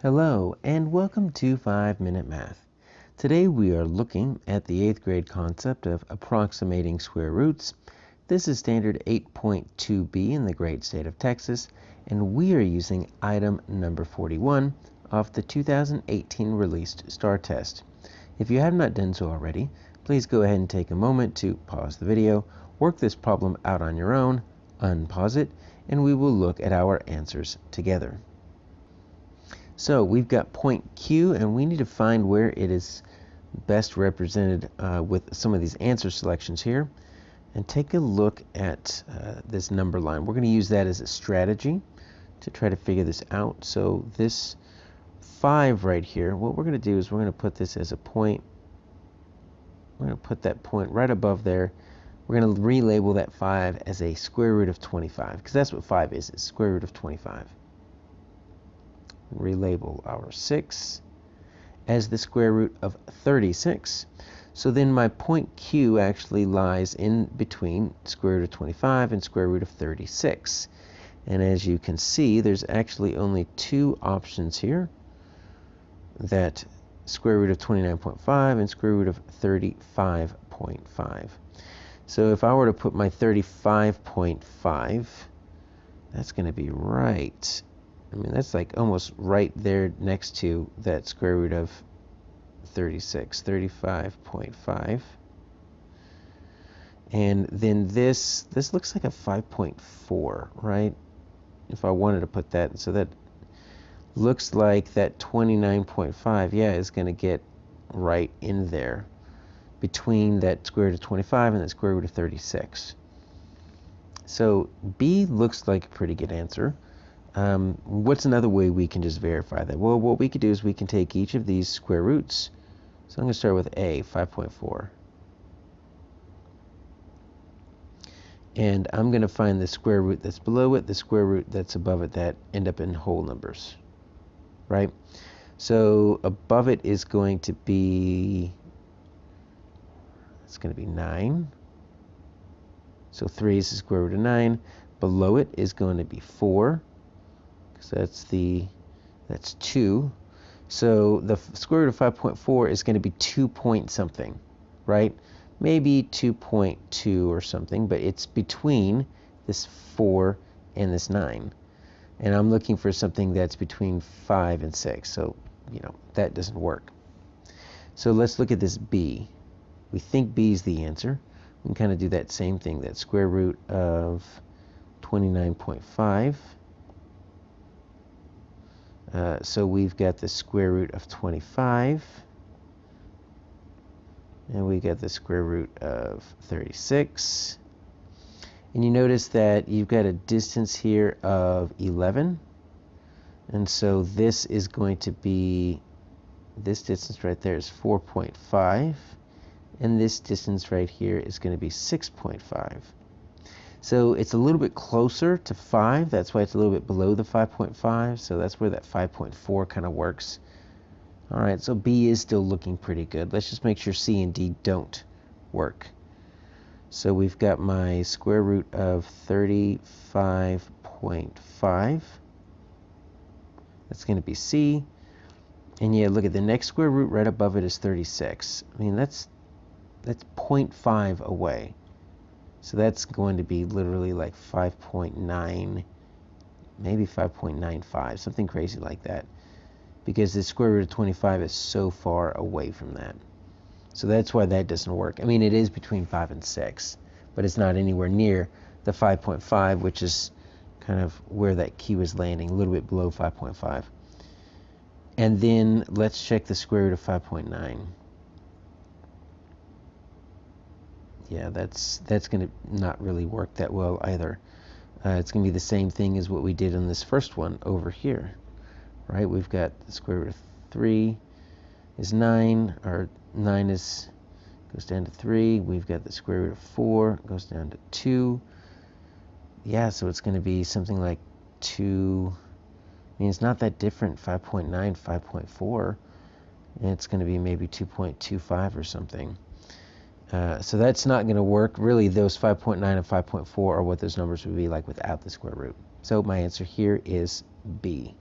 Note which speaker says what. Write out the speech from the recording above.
Speaker 1: Hello and welcome to 5-Minute Math. Today we are looking at the 8th grade concept of approximating square roots. This is standard 8.2b in the great state of Texas, and we are using item number 41 off the 2018 released STAAR test. If you have not done so already, please go ahead and take a moment to pause the video, work this problem out on your own, unpause it, and we will look at our answers together. So we've got point Q, and we need to find where it is best represented with some of these answer selections here. And take a look at this number line. We're going to use that as a strategy to try to figure this out. So this 5 right here, what we're going to do is we're going to put this as a point. We're going to put that point right above there. We're going to relabel that 5 as a square root of 25, because that's what 5 is. It's square root of 25. Relabel our 6 as the square root of 36. So then my point Q actually lies in between square root of 25 and square root of 36. And as you can see, there's actually only two options here, that square root of 29.5 and square root of 35.5. So if I were to put my 35.5, that's going to be right. I mean, that's like almost right there next to that square root of 36, 35.5. And then this looks like a 5.4, right? If I wanted to put that, so that looks like that 29.5, yeah, is going to get right in there between that square root of 25 and that square root of 36. So B looks like a pretty good answer. What's another way we can just verify that? Well, what we could do is we can take each of these square roots. So I'm going to start with A, 5.4. And I'm going to find the square root that's below it, the square root that's above it, that end up in whole numbers, right? So above it is going to be, it's going to be 9. So 3 is the square root of 9. Below it is going to be 4. So that's 2. So the square root of 5.4 is going to be 2 point something, right? Maybe 2.2 or something, but it's between this 4 and this 9. And I'm looking for something that's between 5 and 6. So, that doesn't work. So let's look at this B. We think B is the answer. We can kind of do that same thing, that square root of 29.5. So we've got the square root of 25, and we got the square root of 36. And you notice that you've got a distance here of 11, and so this is going to be, this distance right there is 4.5, and this distance right here is going to be 6.5. So it's a little bit closer to 5. That's why it's a little bit below the 5.5. So that's where that 5.4 kind of works. All right, so B is still looking pretty good. Let's just make sure C and D don't work. So we've got my square root of 35.5. That's going to be C. And yeah, look at the next square root right above it is 36. I mean, that's 0.5 away. So that's going to be literally like 5.9, maybe 5.95, something crazy like that, because the square root of 25 is so far away from that. So that's why that doesn't work. I mean, it is between 5 and 6, but it's not anywhere near the 5.5, which is kind of where that Q is landing, a little bit below 5.5. And then let's check the square root of 5.9. Yeah, that's going to not really work that well either. It's going to be the same thing as what we did in this first one over here, right? We've got the square root of 3 is 9, or 9 goes down to 3. We've got the square root of 4 goes down to 2. Yeah, so it's going to be something like 2. I mean, it's not that different, 5.9, 5.4. And it's going to be maybe 2.25 or something. So that's not going to work. Really, those 5.9 and 5.4 are what those numbers would be like without the square root. So my answer here is B.